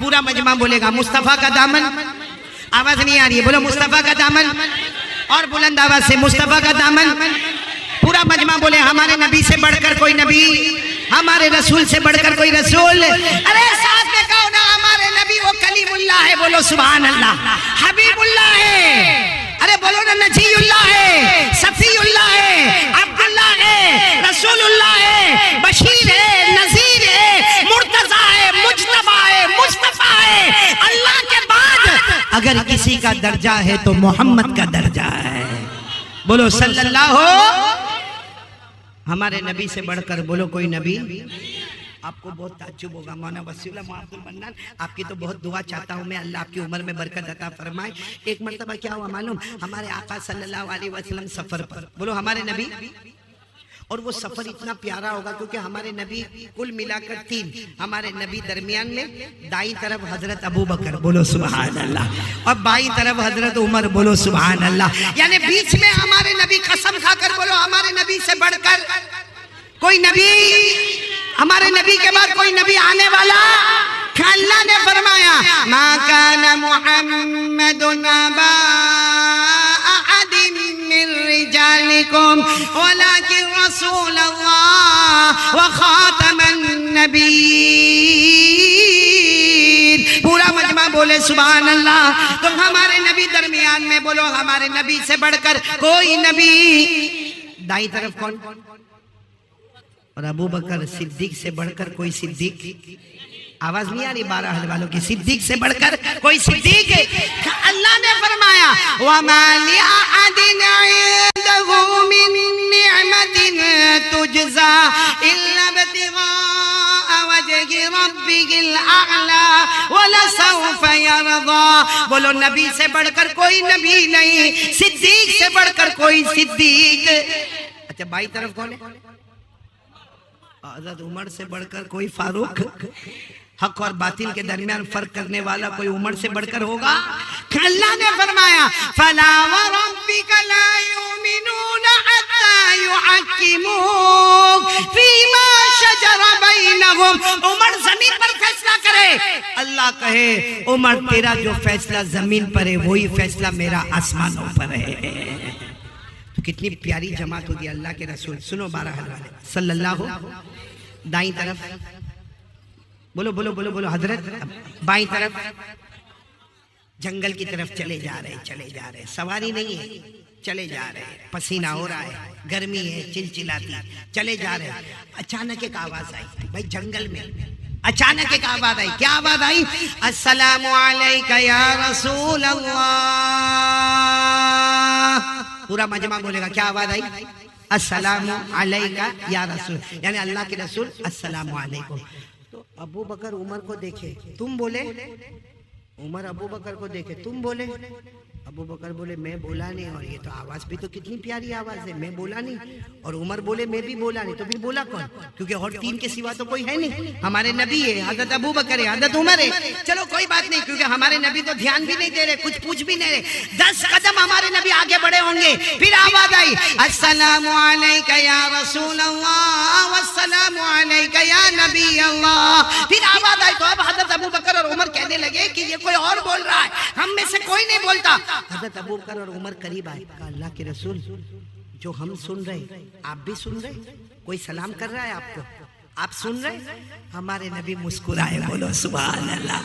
पूरा मजमा बोलेगा मुस्तफा का दामन। आवाज नहीं आ रही है, बोलो मुस्तफा का दामन। और बुलंद आवाज से मुस्तफा का दामन। पूरा मजमा बोले हमारे नबी से बढ़कर कोई नबी, हमारे रसूल से बढ़कर कोई रसूल। अरे साथ में कहो ना, हमारे नबी वो कलीमुल्लाह है, बोलो सुभान अल्लाह। हबीबुल्लाह है, अरे बोलो ना नजीउल्लाह है, सफीउल्लाह है, अब्दुल्लाह है, रसूलुल्लाह है, बशीर है, नजीर है, मुर्तजा है, मुज्तबा है, मुस्तफा है। अल्लाह के बाद अगर किसी का दर्जा है तो मोहम्मद का दर्जा है, बोलो सल्लल्लाहु। हमारे नबी से बढ़कर बोलो कोई नबी। आपको बहुत ताज्जुब होगा, मौलाना वसीउल्लाह अब्दुल मन्नान, आपकी तो बहुत दुआ चाहता हूँ मैं, अल्लाह आपकी उम्र में बरकत अता फरमाए। एक मर्तबा क्या हुआ मालूम, हमारे आका सल्लल्लाहु अलैहि वसल्लम सफर पर, बोलो हमारे नबी। और वो सफर इतना प्यारा होगा क्योंकि हमारे नबी कुल मिलाकर 3, हमारे नबी दरमियान में दाई तरफ हजरत अबू बकर, बोलो सुभान अल्लाह, और बाई तरफ हजरत उमर, बोलो सुभान अल्लाह। यानी बीच में हमारे नबी, कसम खाकर बोलो हमारे नबी से बढ़कर कोई नबी, हमारे नबी के बाद कोई नबी आने वाला। अल्लाह ने फरमाया मा काना मुहम्मदुन अबा अहदिम मिन रिजालिकुम वलाकिन रसूलल्लाह व खातमन नबीय्यीन। पूरा मजमा बोले सुभान अल्लाह। तो हमारे नबी दरमियान में, बोलो हमारे नबी से बढ़कर कोई नबी। दाई तरफ कौन? और अबू बकर सिद्दीक से बढ़कर कोई सिद्दीक। आवाज नहीं आ रही 12 हल वालों की? सिद्दीक से बढ़कर कोई सिद्दीक। अल्लाह ने फरमाया वमा लिअहदिन इंदहु मिन निअमतिन तुजज़ा इल्ला इब्तिग़ाअ वजहि रब्बिहिल अअला वलसौफा यरज़ा। बोलो नबी से बढ़कर कोई नबी नहीं, सिद्दीक से बढ़कर कोई सिद्दीक। अच्छा बाई तरफ कौन है? हज़रत उमर से बढ़कर कोई फारूक। हक और बातिल के दरमियान फर्क करने वाला कोई उमर से बढ़कर होगा? अल्लाह ने फरमाया फला व रब्बिका ला युमिनूना हत्ता युहक्किमूक फीमा शजरा बैनहुम। उमर जमीन पर फैसला करे, अल्लाह कहे उमर तेरा जो फैसला जमीन पर है वही फैसला मेरा आसमानों पर है। तो कितनी प्यारी जमात होगी अल्लाह के रसूल। सुनो 12 हवाले सल्लल्लाहु। दाई तरफ बोलो बोलो बोलो बोलो हजरत। बाई तरफ जंगल की तरफ चले जा रहे, चले जा रहे, सवारी नहीं है, चले जा रहे, पसीना हो रहा है, गर्मी है चिलचिलाती, चले जा रहे। अचानक एक आवाज आई भाई जंगल में, अचानक एक आवाज आई। क्या आवाज आई? अस्सलामु अलैका या रसूल अल्लाह। पूरा मजमा बोलेगा क्या आवाज आई? अस्सलामु अलैका या रसूल, यानी अल्लाह के रसूल अस्सलामु अलैकुम। तो अबू बकर उमर को देखे, तुम बोले। उमर अबू बकर को देखे, तुम बोले। अबू बकर बोले मैं बोला नहीं। और ये तो आवाज भी तो कितनी प्यारी आवाज है, मैं बोला नहीं। और उमर बोले मैं भी बोला नहीं। तो फिर बोला कौन? क्योंकि और 3 के सिवा तो कोई है नहीं। हमारे नबी है, हजरत अबू बकर है, हजरत उमर है। चलो कोई बात नहीं, क्योंकि हमारे नबी तो ध्यान भी नहीं दे रहे, कुछ पूछ भी नहीं रहे। 10 कदम हमारे नबी आगे बढ़े होंगे, फिर आवाज आई अस्सलामु अलैका या रसूल अल्लाह वस्सलामु अलैका या नबी अल्लाह। फिर आवाज आई तो अब हजरत अबू बकर और उमर कहने लगे कि ये कोई और बोल रहा है, हम में से कोई नहीं बोलता। हजरत अबू बकर और उमर करीब आए, कहा अल्लाह के रसूल जो हम सुन रहे आप भी सुन रहे, कोई सलाम कर रहा है आपको, आप सुन रहे? हमारे नबी मुस्कुराए, बोलो सुभान अल्लाह।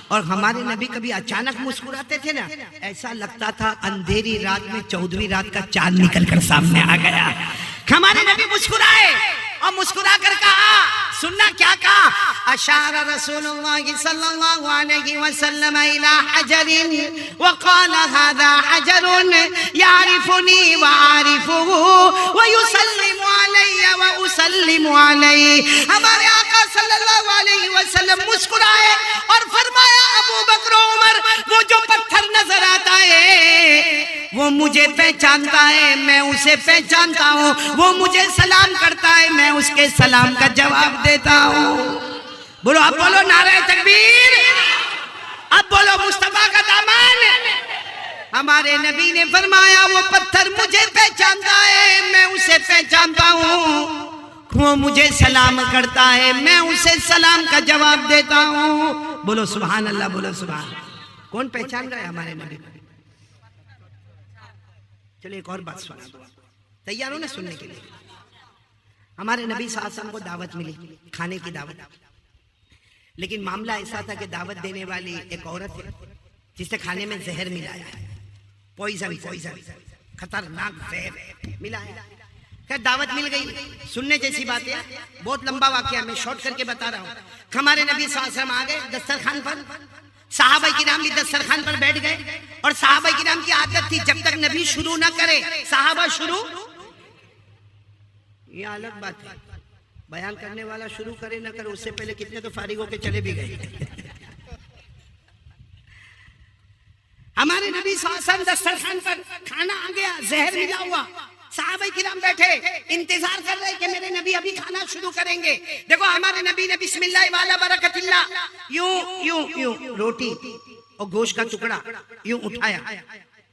और हमारे नबी कभी अचानक मुस्कुराते थे ना, ऐसा लगता था अंधेरी रात में 14वीं रात का चांद निकल कर सामने आ गया। हमारे नबी मुस्कुराए और मुस्कुरा कर कहा, सुनना क्या कहा? अशारा रसूलुल्लाह सल्लल्लाहु अलैहि वसल्लम इला हजरिन व क़ाल हादा हजरुन यारिफुनी व आरिफुहु व युसल्लिमु अलैया व उसल्लिमु अलैहि। हमारे आका सल्लल्लाहु अलैहि वसल्लम मुस्कुराए और फरमाया अबू बकर उमर, वो जो पत्थर नजर आता है वो मुझे पहचानता है, मैं उसे पहचानता हूँ। वो मुझे सलाम करता है, मैं उसके सलाम का जवाब देता हूँ। बोलो अब बोलो नारे तकबीर। अब बोलो मुस्तफा का दामन। हमारे नबी ने फरमाया वो पत्थर मुझे पहचानता है, मैं उसे पहचानता हूँ। वो मुझे सलाम करता है, मैं उसे सलाम का जवाब देता हूँ। बोलो सुभान अल्लाह, बोलो सुभान। कौन पहचान रहा है हमारे नबी को? चलो एक और बात सुना, तैयार हो ना सुनने के लिए? हमारे नबी सल्लल्लाहु अलैहि वसल्लम को दावत मिली, खाने की दावत, लेकिन मामला ऐसा था कि दावत देने वाली एक औरत है जिसने खाने में जहर मिलाया है, पॉइजन, खतरनाक जहर मिलाया। खैर दावत मिल गई, सुनने जैसी बात है, बहुत लंबा वाकया, मैं शॉर्ट करके बता रहा हूँ। हमारे नबी सल्लल्लाहु अलैहि वसल्लम आ गए दस्तरखान पर, सहाबा किराम भी दस्तरखान पर बैठ गए, और सहाबा किराम की आदत थी जब तक नबी शुरू ना करे सहाबा शुरू। ये अलग बात है, बयान करने वाला शुरू करे ना करे उससे पहले कितने तो फारिग होके चले भी गए। हमारे नबी सल्लल्लाहु अलैहि वसल्लम दस्तरखान पर, खाना आ गया, जहर मिला हुआ, सहाबा किराम बैठे इंतजार कर रहे कि मेरे नबी अभी खाना शुरू करेंगे। देखो हमारे नबी ने बिस्मिल्लाह वाला बरकतिल्लाह, यूं यूं यूं रोटी और गोश्त का टुकड़ा यूं उठाया,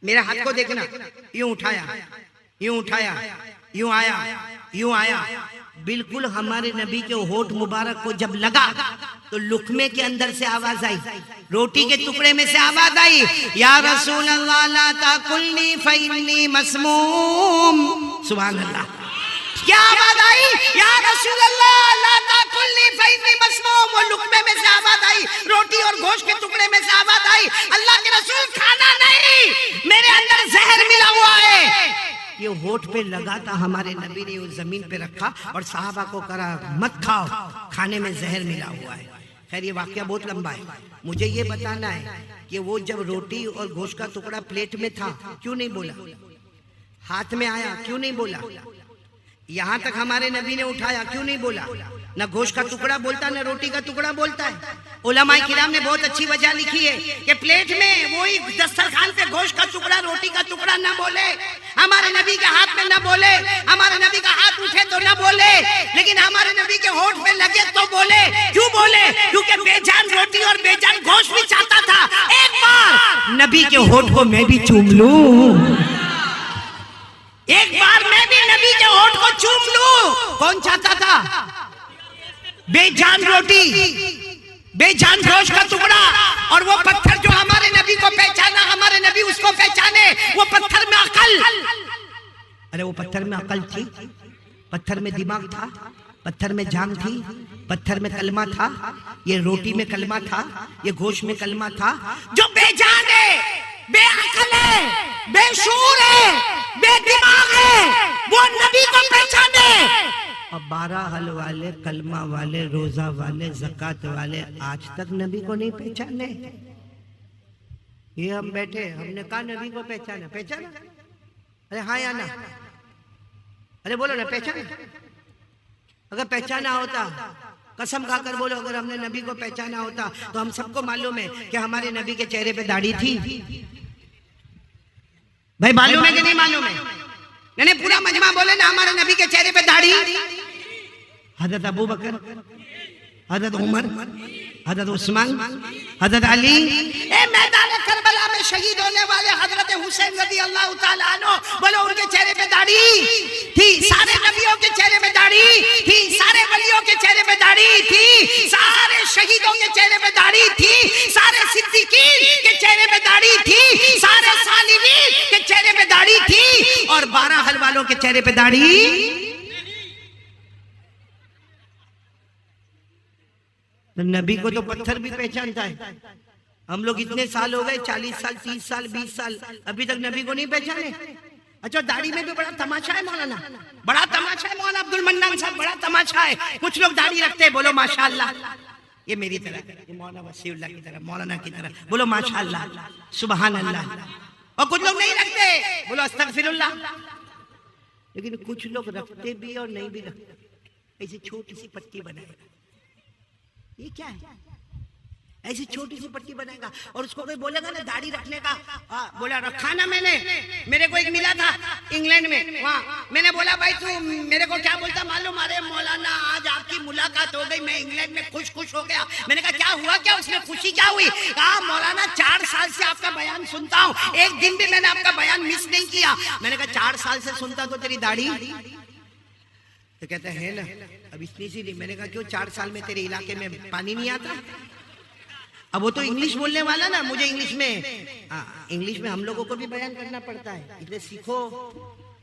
मेरे हाथ को देखना, यूं उठाया, यूं उठाया, यूं आया, यूं आया, बिल्कुल हमारे नबी के होठ मुबारक को जब लगा तो लुकमे के अंदर से आवाज आई, रोटी के टुकड़े में से आवाज आई, या रसूल अल्लाह ला ताकुलनी फइन्नी मसमूम। सुभान अल्लाह। क्या आवाज आई? या रसूल अल्लाह ला ताकुलनी फइन्नी मसमूम। वो लुकमे में से आवाज आई, रोटी और गोश्त के टुकड़े में से आवाज आई, अल्लाह के रसूल खाना नहीं, मेरे अंदर जहर मिला हुआ है। ये होठ पे लगा था, हमारे नबी ने उस जमीन पे रखा और साहबा को करा मत खाओ, खाने में जहर मिला हुआ है। खैर ये वाकया बहुत लंबा है, मुझे ये बताना है कि वो जब रोटी और गोश्त का टुकड़ा प्लेट में था क्यों नहीं बोला, हाथ में आया क्यों नहीं बोला, यहाँ तक हमारे नबी ने उठाया क्यों नहीं बोला, ना गोश्त का टुकड़ा बोलता ना रोटी का टुकड़ा बोलता है। उलमाए किराम ने बहुत अच्छी वजह लिखी है कि प्लेट में वही दस्तरखान पे गोश्त का टुकड़ा रोटी का टुकड़ा ना बोले, हमारे नबी के हाथ में ना बोले, हमारे नबी का हाथ उठे तो ना बोले, लेकिन हमारे नबी के होठ में लगे तो बोले। क्यों बोले? क्योंकि बेजान रोटी और बेजान गोश्त भी चाहता था, एक बार नबी के होठ को मैं भी चूम लूं, एक बार मैं भी नबी के होठ को चूम लूं। कौन चाहता था? बेजान रोटी, बेजान गोश्त का टुकड़ा, और वो पत्थर जो हमारे नबी को पहचाना, हमारे नबी उसको पहचाने, वो पत्थर में अकल, अरे वो पत्थर में अकल थी, पत्थर में दिमाग था, पत्थर में जान थी, पत्थर में कलमा था, ये रोटी में कलमा था, ये गोश्त में कलमा था। जो बेजान है, बेअकल है, बेशूर है, बेदिमाग है, वो नबी को पहचाने। अब 12 हल वाले, कलमा वाले, रोजा वाले, ज़कात वाले आज तक नबी को नहीं पहचाने। ये हम बैठे, हमने कहा नबी को पहचाना, पहचाना? अरे हाँ या ना? अरे बोलो ना, पहचाना? अगर पहचाना होता, कसम खाकर बोलो, अगर हमने नबी को पहचाना होता तो हम सबको मालूम है कि हमारे नबी के चेहरे पे दाढ़ी थी। भाई मालूम है कि नहीं मालूम है? मैंने पूरा मजमा बोले ना, हमारे नबी के चेहरे पे दाढ़ी। हजरत अबू बकर, हजरत उमर, हजरत उस्मान, हजरत अली, मैदान करबला में शहीद होने वाले हजरत हुसैन रज़ी अल्लाह ताला अन्हु, बोलो उनके चेहरे पे दाढ़ी थी। सारे नबियों के चेहरे पे दाढ़ी थी, सारे वलियों के चेहरे पे दाढ़ी थी, सारे शहीदों के चेहरे पे दाढ़ी थी, सारे सिद्दीकीन के चेहरे पे दाढ़ी थी, सारे सालिहीन के चेहरे पे दाढ़ी थी, और 12 हल वालों के चेहरे पे दाढ़ी। नबी को तो पत्थर भी पहचानता है। हम लोग इतने साल हो गए, 40 साल, 30 साल, 20 साल, अभी तक नबी को नहीं पहचाने। अच्छा, दाढ़ी में भी बड़ा तमाशा है मौलाना, बड़ा तमाशा है मौलाना अब्दुल मन्नान साहब, बड़ा तमाशा है। कुछ लोग दाढ़ी रखते हैं, बोलो माशाअल्लाह, ये मेरी तरह, ये मौलाना वसीउल्लाह की तरह, मौलाना की तरह, बोलो माशाअल्लाह, सुभान अल्लाह। और कुछ लोग नहीं रखते, बोलो अस्तगफिरुल्लाह। लेकिन कुछ लोग रखते भी और नहीं भी रखते। ऐसी छोटी सी पट्टी बनाएगा, ये क्या है? ऐसी छोटी सी पट्टी बनाएगा, और उसको कोई बोलेगा ना दाढ़ी रखने का, बोला रखा ना मैंने, मेरे को एक मिला था इंग्लैंड में, वहाँ मैंने बोला भाई तू मेरे को क्या बोलता मालूम? अरे मौलाना आज आपकी मुलाकात हो गई, मैं इंग्लैंड में खुश हो गया। मैंने कहा क्या हुआ, क्या उसमें खुशी क्या हुई? कहा मौलाना 4 साल से आपका बयान सुनता हूँ, एक दिन भी मैंने आपका बयान मिस नहीं किया। मैंने कहा 4 साल से सुनता तो तेरी दाढ़ी? तो कहते है ना, अब इतनी सी नहीं। मैंने कहा क्यों 4 साल में तेरे इलाके में पानी नहीं आता? अब वो तो इंग्लिश बोलने वाला ना, मुझे इंग्लिश में हम लोगों को भी बयान करना पड़ता है, इसलिए सीखो।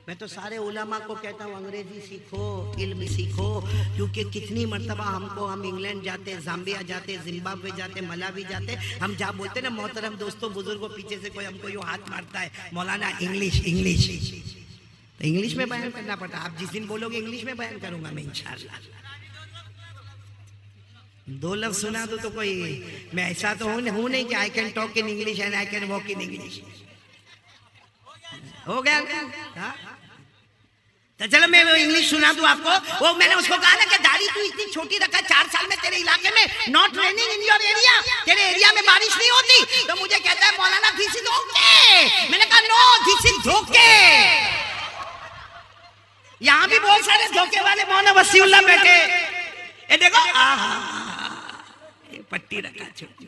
मैं तो सारे उलमा को कहता हूँ अंग्रेजी सीखो, इल्म सीखो, क्योंकि कितनी मर्तबा हम इंग्लैंड जाते, जाम्बिया जाते, जिम्बाब्वे जाते, मलावी जाते, हम जहाँ बोलते ना मोहतरम दोस्तों बुजुर्गों, पीछे से कोई हमको यूँ हाथ मारता है, मौलाना इंग्लिश इंग्लिश, तो इंग्लिश में बयान करना पड़ता है। आप जिस दिन बोलोगे इंग्लिश में बयान करूंगा मैं इंशाल्लाह। 2 लफ्ज सुना दो तो कोई, मैं ऐसा तो हूं नहीं कि I can talk in English and I can walk in English. हो गया हाँ? तो चलो मैं वो इंग्लिश सुना दूं आपको। वो मैंने उसको कहा ना कि दाढ़ी तू इतनी छोटी रखा, 4 साल में तेरे इलाके में not raining in your area, तेरे एरिया में बारिश नहीं होती। तो मुझे कहता है मौलाना दिस इज ओके। मैंने कहा नो दिस इज धोखे। यहाँ भी बहुत सारे धोखे वाले मौलाना वसीउल्लाह बैठे, ये देखो पट्टी रखा छोटी।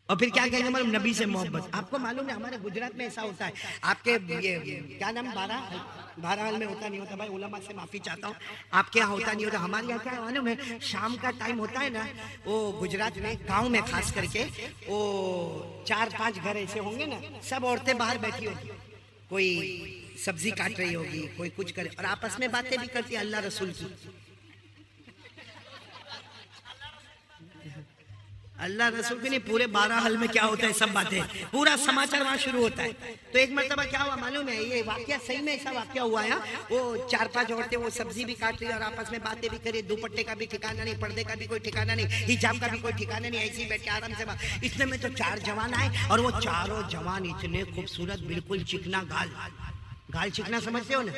और फिर क्या कहेंगे मतलब नबी से मोहब्बत। आपको मालूम है हमारे गुजरात में ऐसा होता है, आपके ये क्या नाम बहरहाल में होता नहीं होता भाई, उलमा से माफी चाहता हूँ, आपके यहाँ होता नहीं होता, हमारे यहाँ क्या मालूम है, शाम का टाइम होता है ना, वो गुजरात में गांव में खास करके वो 4-5 घर ऐसे होंगे ना, सब औरतें बाहर बैठी होगी, कोई सब्जी काट रही होगी, कोई कुछ करे, और आपस में बातें भी करती है अल्लाह रसूल की। अल्लाह रसूल की नहीं, पूरे 12 हल में क्या होता है सब बातें, पूरा समाचार वहां शुरू होता है। तो एक मरतबा क्या हुआ मालूम है, ये वाकया सही में ऐसा वाकया हुआ है। वो 4-5 औरतें वो सब्जी भी काट रही और आपस में बातें भी करी, दुपट्टे का भी ठिकाना नहीं, पर्दे का भी कोई ठिकाना नहीं, हिजाब का भी कोई ठिकाना नहीं, ऐसे ही बैठ के आराम से बात। इतने में तो 4 जवान आए और वो चारों जवान इतने खूबसूरत, बिल्कुल चिकना गाल चिकना समझते हो ना,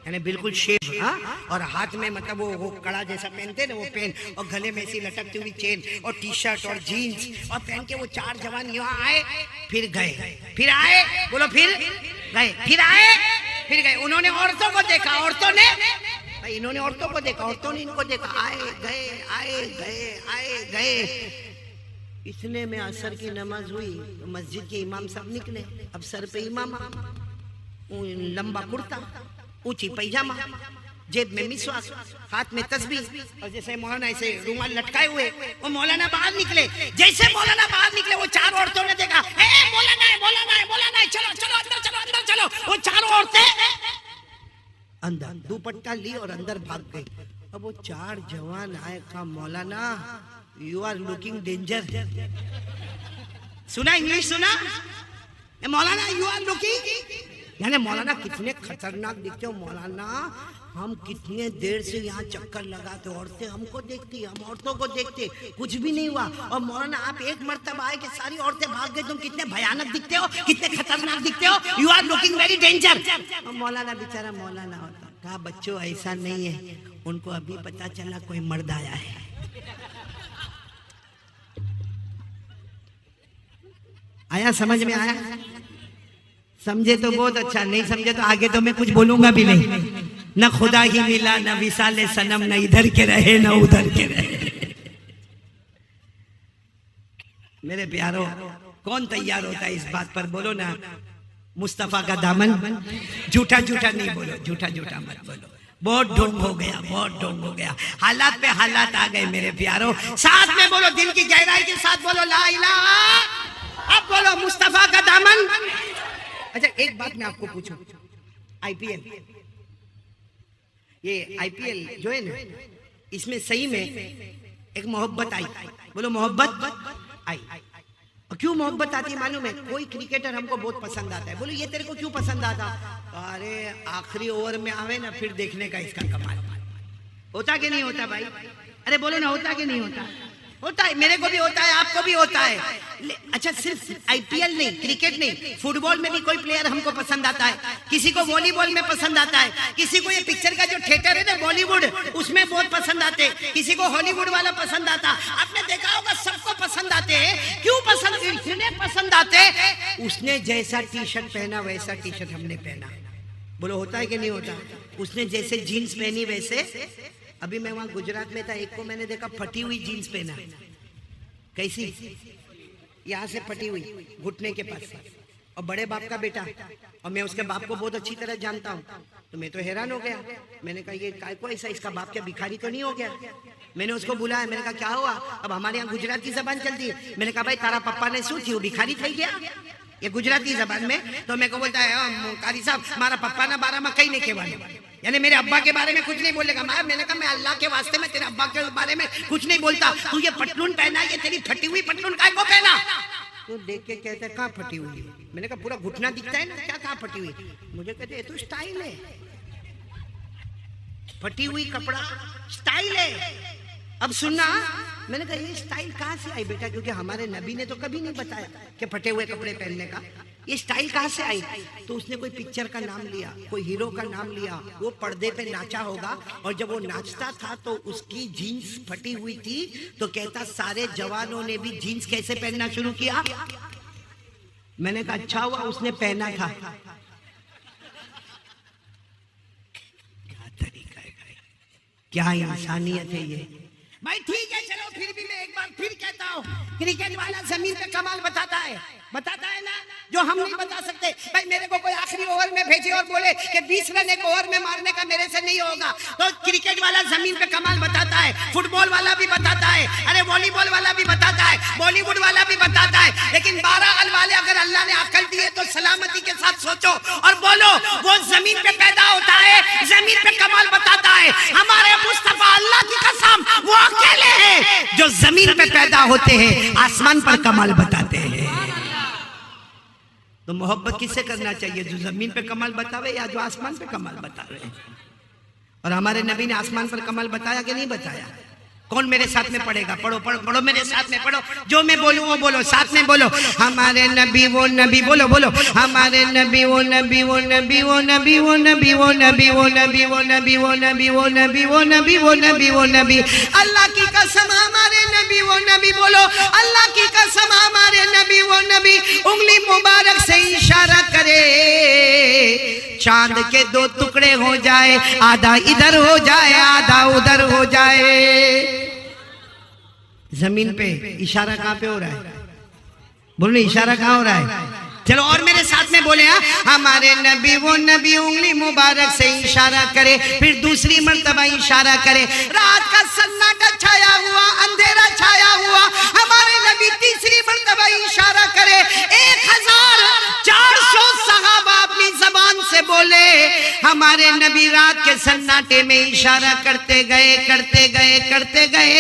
यानी बिल्कुल शेप, हाँ, और हाथ में मतलब वो कड़ा जैसा पहनते ना वो पेन, और गले में ऐसी लटकती हुई चेन, और टी-शर्ट और जीन्स और पहन के वो 4 जवान यहाँ आए, फिर गए, फिर आए, बोलो फिर गए, फिर आए, फिर गए। उन्होंने औरतों को देखा, औरतों ने भाई इन्होंने औरतों को देखा, औरतों ने इनको देखा, आए गए आए गए आए गए। इतने में असर की नमाज हुई, मस्जिद के इमाम साहब निकले। अब सर पे इमामा, लंबा कुर्ता, ऊंची पैजामा, जेब में मिसवाक, हाथ में तस्बीह, और जैसे मौलाना ऐसे रुमाल लटकाए हुए वो मौलाना बाहर निकले। जैसे मौलाना बाहर निकले वो 4 औरतों ने देखा, ए मौलाना है, मौलाना है, मौलाना है, चलो चलो अंदर चलो, अंदर चलो। वो 4 औरतें अंदर दुपट्टा ली और अंदर भाग गई। अब वो 4 जवान आए, कहा मौलाना यू आर लुकिंग डेंजर। सुना इंग्लिश सुना, मौलाना यू आर लुकिंग, यानी मौलाना कितने खतरनाक दिखते हो मौलाना, हम कितने देर से यहाँ चक्कर लगाते, औरतें हमको देखती, हम औरतों को देखते, कुछ भी नहीं हुआ। और मौलाना आप एक मर्तबा आए कि सारी औरतें भाग गई, तुम कितने भयानक दिखते हो, कितने खतरनाक दिखते हो, you are looking very danger. मौलाना बेचारा मौलाना होता, कहा बच्चों ऐसा नहीं है, उनको अभी पता चला कोई मर्द आया है। आया समझ में आया? समझे तो बहुत अच्छा, नहीं समझे तो आगे तो मैं कुछ बोलूंगा भी नहीं। न खुदा ही मिला, न विसाले सनम, न इधर के रहे न उधर के रहे। मेरे प्यारो, कौन तैयार होता है इस बात पर, बोलो ना। मुस्तफा का दामन, झूठा झूठा नहीं बोलो, झूठा झूठा मत बोलो। बहुत ढोंग हो गया, बहुत ढोंग हो गया, हालात पे हालात आ गए मेरे प्यारो। साथ में बोलो, दिल की गहराई के साथ बोलो ला इलाहा। अब बोलो मुस्तफा का दामन। अच्छा एक बात मैं आपको पूछूं, आईपीएल, ये आईपीएल जो है ना, इसमें सही में एक मोहब्बत आई, बोलो मोहब्बत आई। और क्यों मोहब्बत आती है मालूम है? कोई क्रिकेटर हमको बहुत पसंद आता है, बोलो ये तेरे को क्यों पसंद आता? अरे आखिरी ओवर में आवे ना फिर देखने का इसका कमाल होता कि नहीं होता भाई? अरे बोलो ना, होता कि नहीं होता? होता है, मेरे को भी होता है, आपको भी होता है। अच्छा सिर्फ आईपीएल नहीं, क्रिकेट नहीं, फुटबॉल में भी कोई प्लेयर हमको पसंद आता है, किसी को वॉलीबॉल में पसंद आता है, किसी को ये पिक्चर का जो थिएटर है ना बॉलीवुड, उसमें बहुत पसंद आते, किसी को हॉलीवुड वाला पसंद आता। आपने देखा होगा सबको पसंद आते हैं। क्यों पसंद? इसलिए पसंद आते, उसने जैसा टी शर्ट पहना वैसा टी शर्ट हमने पहना। बोलो होता है कि नहीं होता? उसने जैसे जीन्स पहनी वैसे। अभी मैं वहां गुजरात में था, एक को मैंने देखा फटी हुई जीन्स पहना। कैसी? यहाँ से फटी हुई, घुटने के पास से, और बड़े बाप का बेटा, और मैं उसके बाप को बहुत अच्छी तरह जानता हूँ, तो मैं तो हैरान हो गया। मैंने कहा ये काय को ऐसा, इसका बाप क्या भिखारी तो नहीं हो गया? मैंने उसको बुलाया, मैंने कहा क्या हुआ? अब हमारे यहाँ गुजराती जबान चलती है। मैंने कहा भाई तारा पप्पा ने शू थी, भिखारी थी गया, ये गुजराती जबान में। तो मेरे को बोलता है कारी साहब मारा पप्पा ना बारा में कहीं नहीं कहवाने, यानी मेरे अब्बा के बारे में कुछ नहीं बोलेगा। मैंने कहा मैं अल्लाह के वास्ते में तेरे अब्बा के बारे में कुछ नहीं बोलता, तू ये पटलून पहना, ये तेरी फटी हुई पटलून काय को पहना? तो देख के कहते कहाँ फटी हुई? मैंने कहा पूरा घुटना दिखता है ना, क्या कहाँ फटी हुई? मुझे कहते ये तो स्टाइल है, फटी हुई कपड़ा स्टाइल है। अब सुनना, मैंने कहा ये स्टाइल कहाँ से आई बेटा? क्योंकि हमारे नबी ने तो कभी नहीं बताया कि फटे हुए कपड़े पहनने का, ये स्टाइल कहाँ से आई? तो उसने कोई पिक्चर का नाम लिया, कोई हीरो का नाम लिया, वो पर्दे पे नाचा होगा, और जब वो नाचता था तो उसकी जीन्स फटी हुई थी, तो कहता सारे जवानों ने भी जीन्स कैसे पहनना शुरू किया। मैंने कहा अच्छा हुआ उसने पहना था। क्या तरीका है, क्या इंसानियत है ये भाई। ठीक है चलो, फिर भी मैं एक बार फिर कहता हूँ, क्रिकेट वाला जमीन पे कमाल बताता है ना, जो हम नहीं बता सकते। भाई मेरे को कोई आखिरी ओवर में भेजे और बोले कि 20 रन एक ओवर में मारने का मेरे से नहीं होगा, तो क्रिकेट वाला जमीन पे कमाल बताता है, फुटबॉल वाला भी बताता है, अरे वॉलीबॉल वाला भी बताता है, बॉलीवुड वाला भी बताता है। लेकिन 12 अल वाले अगर अल्लाह ने अकल दी है तो सलामती के साथ सोचो और बोलो, वो जमीन पे पैदा होता है, जमीन पे कमाल बताता है। हमारे मुस्तफा अल्लाह की कसम वो अकेले हैं जो जमीन पे पैदा होते हैं, आसमान पर कमाल बताते हैं। तो मोहब्बत किससे करना चाहिए? जो जमीन पे कमाल बतावे या जो आसमान पे कमाल बतावे? और हमारे नबी ने आसमान पर कमाल बताया कि नहीं बताया? कौन मेरे साथ में पढ़ेगा? पढ़ो पढ़ो पढ़ो, मेरे साथ में पढ़ो, जो मैं बोलूं वो बोलो, साथ में बोलो। हमारे नबी वो नबी, बोलो बोलो, हमारे नबी वो नबी, वो नबी वो नबी, वो नबी वो नबी, वो नबी वो नबी, वो नबी वो नबी, वो नबी वो नबी, वो नबी। अल्लाह की कसम हमारे नबी वो नबी, बोलो अल्लाह की कसम हमारे नबी वो नबी। उंगली मुबारक से इशारा करे, चांद के 2 टुकड़े हो जाए, आधा इधर हो जाए आधा उधर हो जाए। जमीन पे इशारा कहाँ पे हो रहा है? बोलो इशारा कहाँ हो रहा है? चलो और मेरे साथ में बोले, हमारे नबी वो नबी, उंगली मुबारक से इशारा करे, फिर दूसरी मर्तबा इशारा करे। रात का सन्नाटा छाया हुआ, अंधेरा छाया हुआ, हमारे नबी तीसरी मर्तबा इशारा करे। 1400 सहाबा अपनी जबान से बोले, हमारे नबी रात के सन्नाटे में इशारा करते गए करते गए करते गए।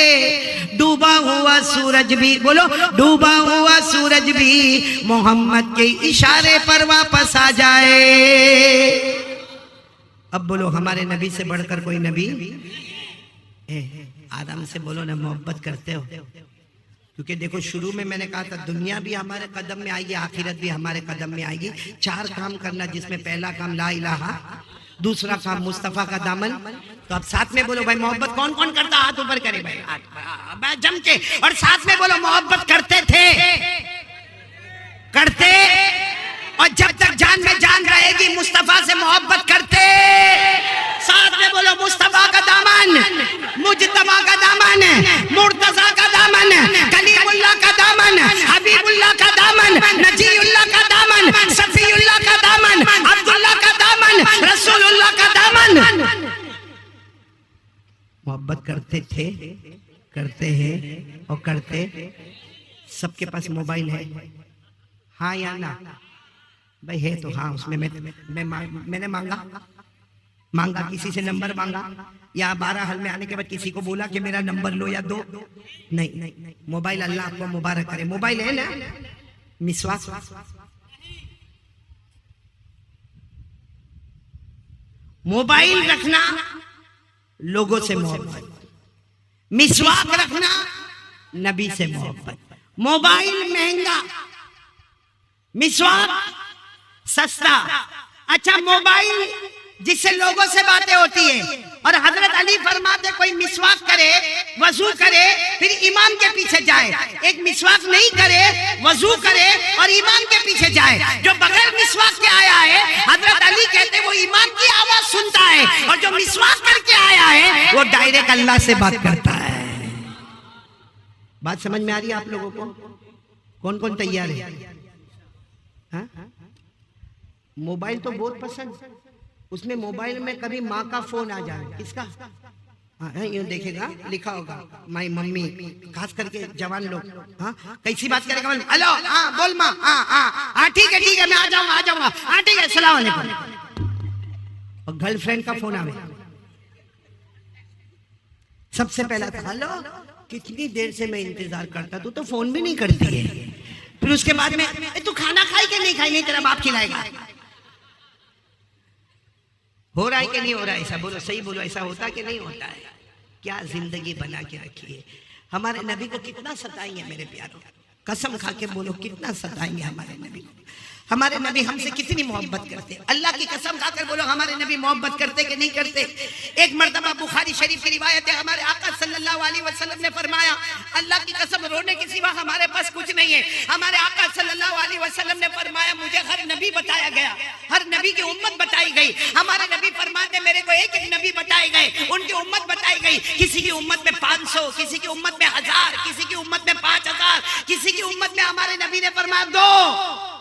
डूबा हुआ सूरज भी, बोलो डूबा हुआ सूरज भी मोहम्मद के इशारे पर वापस आ जाए। अब बोलो हमारे नबी से बढ़कर कोई नबी? आराम से बोलो ना, मोहब्बत करते हो? क्योंकि देखो शुरू में मैंने कहा था दुनिया भी हमारे कदम में आएगी, आखिरत भी हमारे कदम में आएगी। 4 काम करना, जिसमें पहला काम ला इलाहा, दूसरा काम मुस्तफा का दामन। तो अब साथ में बोलो भाई मोहब्बत कौन कौन करता? हाथ ऊपर करे भाई जम के, और साथ में बोलो मोहब्बत करते थे, करते, और जब तक जान में जान रहेगी मुस्तफा से मोहब्बत करते। साथ में बोलो मुस्तफा का दामन, मुजतबा का दामन, मुर्तजा का दामन, कलीमुल्लाह का दामन, हबीबुल्लाह का दामन, नजीउल्लाह का दामन, सफीउल्लाह का दामन, अब्दुल्लाह का दामन, रसूलुल्लाह का दामन। मोहब्बत करते थे, करते हैं और करते। सबके पास मोबाइल है, हाँ या ना? भाई है तो हाँ, उसमें मैंने मांगा किसी से नंबर मांगा, या 12 हल में आने के बाद किसी को बोला कि मेरा नंबर लो या दो? नहीं, मोबाइल अल्लाह आपको मुबारक करे। मोबाइल है ना, मिसवाक, मोबाइल रखना लोगों से मोहब्बत, मिसवाक रखना नबी से मोहब्बत। मोबाइल महंगा, मिसवाक सस्ता। अच्छा मोबाइल जिससे लोगों से बातें होती है, और हजरत अली फरमाते कोई मिसवाक करे, वजू करे, फिर इमाम के पीछे जाए। एक मिसवाक नहीं करे, वजू करे और इमाम के पीछे जाए। जो बगैर मिसवाक के आया है, हजरत अली कहते वो इमाम की आवाज सुनता है, और जो मिसवाक करके आया है वो डायरेक्ट अल्लाह से बात करता है। बात समझ में आ रही है आप लोगों को? कौन कौन तैयार है? हाँ? मोबाइल तो बहुत पसंद, उसमें मोबाइल में कभी माँ का फोन आ जाए, किसका? हाँ यूँ देखेगा, लिखा होगा माई मम्मी, खास करके जवान लोग। हाँ कैसी बात करेगा, हेलो हाँ बोल माँ, हाँ ठीक है मैं आ जाऊंगा हाँ ठीक है सलाम अलैकुम। और गर्लफ्रेंड का फोन आवे, सबसे पहला था हेलो, कितनी देर से मैं इंतजार करता, तू तो फोन भी नहीं करती है। फिर उसके बाद में तू खाना खाई कि नहीं खाई, नहीं तेरा बाप खिलाएगा। हो रहा है कि नहीं हो रहा है, ऐसा बोलो, सही बोलो, ऐसा होता कि नहीं होता है? क्या जिंदगी बना के रखी है। हमारे नबी को कितना सताएंगे मेरे प्यारों, कसम खा के बोलो कितना सताएंगे हमारे नबी को। हमारे नबी हमसे कितनी मोहब्बत करते, अल्लाह की कसम खाकर बोलो हमारे नबी मोहब्बत करते कि नहीं करते। एक मर्तबा बुखारी शरीफ की रिवायत है, हमारे आका सल्लल्लाहु अलैहि वसल्लम ने फरमाया, अल्लाह की कसम रोने के सिवा हमारे पास कुछ नहीं है। हमारे आका सल्लल्लाहु अलैहि वसल्लम ने फरमाया, मुझे हर नबी बताया गया, हर नबी की उम्मत बताई गई। हमारे नबी फरमाते मेरे को एक एक नबी बताए गए, उनकी उम्मत बताई गई। किसी की उम्मत में 500, किसी की उम्मत में 1000, किसी की उम्मत में 5000, किसी की उम्मत में हमारे नबी ने फरमाया 2,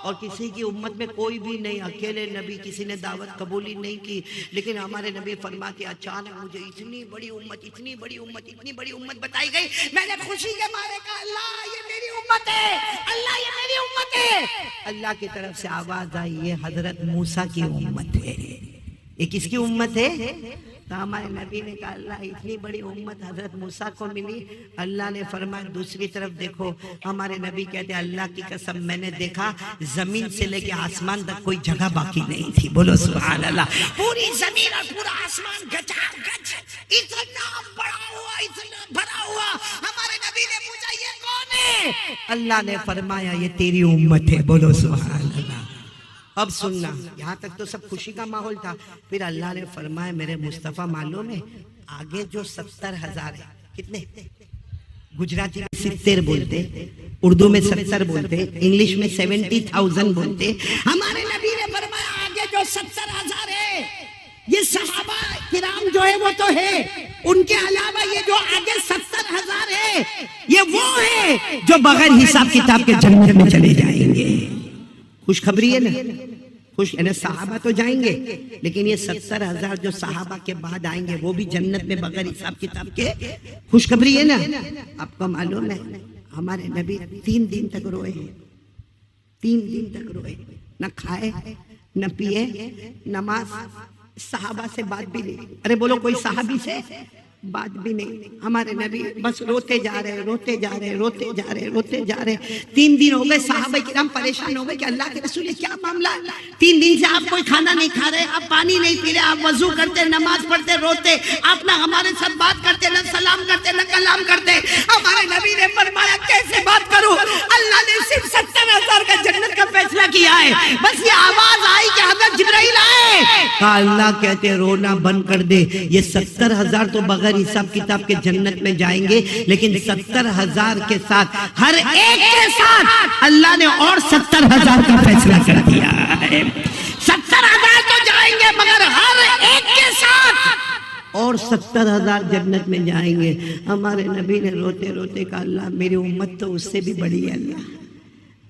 और किसी की उम्मत में कोई भी नहीं, अकेले नबी, किसी ने दावत कबूली नहीं की। लेकिन हमारे नबी फरमाते अचानक मुझे इतनी बड़ी उम्मत बताई गई, मैंने खुशी के मारे कहा अल्लाह ये मेरी उम्मत है, अल्लाह ये मेरी उम्मत है। अल्लाह की तरफ से आवाज आई, ये हजरत मूसा की उम्मत है। ये किसकी उम्मत है? तो हमारे नबी ने कहा अल्लाह इतनी बड़ी उम्मत हजरत मूसा को मिली। अल्लाह ने फरमाया दूसरी तरफ देखो। हमारे नबी कहते अल्लाह की कसम मैंने देखा जमीन से लेके आसमान तक कोई जगह बाकी नहीं थी। बोलो सुभान अल्लाह। पूरी जमीन और पूरा आसमान गचागच इतना बड़ा हुआ, इतना भरा हुआ। हमारे नबी ने पूछा ये कौन है? अल्लाह ने फरमाया ये तेरी उम्मत है। बोलो सुभान अल्लाह। अब सुनना, यहाँ तक तो सब खुशी का माहौल था। फिर अल्लाह ने फरमाया मेरे मुस्तफ़ा मालूम है आगे जो 70,000 है, कितने? गुजराती में 70 बोलते, उर्दू में 70 बोलते, इंग्लिश में 70,000 बोलते। हमारे नबी ने फरमाया आगे जो 70,000 है ये सहाबा किराम जो है वो तो है, उनके अलावा ये जो आगे 70,000 है ये वो है जो बगैर हिसाब किताब के जन्नत में चले जाएंगे। खुशखबरी है ना, खुश है ना। सहाबा तो जाएंगे लेकिन ये 70,000 जो सहाबा के बाद आएंगे वो भी जन्नत में बगैर हिसाब किताब के। खुशखबरी है ना। आपको मालूम है हमारे नबी 3 दिन तक रोए, 3 दिन तक रोए, न खाए न पिए, नमाज, सहाबा से बात भी नहीं। अरे बोलो कोई सहाबी से बात भी नहीं। हमारे नबी बस रोते जा रहे 3 दिन हो गए। सहाबा किराम परेशान हो गए कि अल्लाह के रसूल क्या मामला है? 3 दिन से आप कोई खाना नहीं खा रहे, आप पानी नहीं पी रहे, आप वजू करते, नमाज पढ़ते, रोते, आप ना हमारे साथ बात करते, ना सलाम करते, ना कलाम करते। हमारे नबी ने फरमाया कैसे बात करूं? अल्लाह ने सिर्फ 70,000 का जन्नत का फैसला किया है। बस ये आवाज आई कि हजरत जिब्राइल आए। अल्लाह कहते रोना बंद कर दे, ये 70,000 तो बगैर हिसाब किताब के जन्नत में जाएंगे, लेकिन 70,000 के साथ हर एक के साथ अल्लाह ने और 70,000 का फैसला कर दिया है। 70,000 तो जाएंगे मगर हर एक के साथ और 70,000 जन्नत में जाएंगे। हमारे नबी ने रोते रोते कहा अल्लाह मेरी उम्मत तो उससे भी बड़ी है, अल्लाह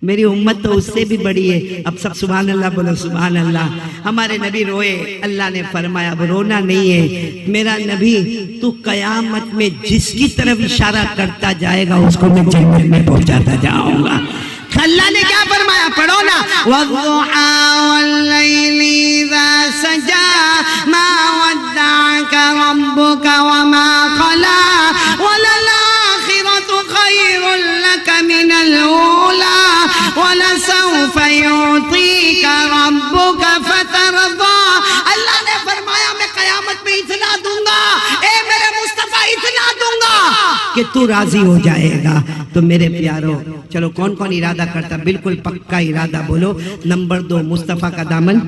मेरी उम्मत तो उससे भी बड़ी है। अब सब सुभान अल्लाह बोलो सुभान अल्लाह। हमारे नबी रोए, अल्लाह ने फरमाया अब रोना नहीं है मेरा नबी, तू कयामत में जिसकी तरफ इशारा करता जाएगा उसको मैं जन्नत में पहुंचाता जाऊंगा। अल्लाह ने क्या फरमाया, पढ़ो ना, वद्दुहा वल्लैलि इज़ा सजा मा वद्दअका रब्बुका वमा क़ला वलल आखिरतु खैरुल लका मिनल ऊला वलसौफ युतीका रब्बुका फतरदा। अल्लाह ने फरमाया मैं कयामत में इतना दूंगा, ए मेरे मुस्तफा इतना दूंगा कि तू राजी हो जाएगा। तो मेरे प्यारो चलो कौन कौन इरादा करता, बिल्कुल पक्का इरादा बोलो। नंबर 2 मुस्तफा का दामन।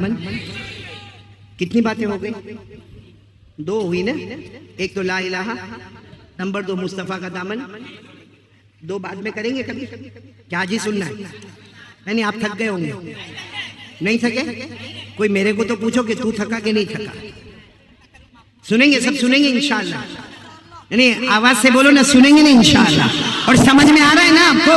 कितनी बातें हो गई? 2 हुई ना, एक तो ला इलाहा, नंबर 2 मुस्तफा का दामन। 2 बाद में करेंगे कभी, क्या जी सुनना है? नहीं आप थक गए होंगे, नहीं थके? कोई मेरे को तो पूछो कि तू थका कि नहीं थका। सुनेंगे, सब सुनेंगे इंशाअल्लाह। नहीं आवाज से बोलो ना, सुनेंगे ना इंशाअल्लाह। और समझ में आ रहा है ना आपको?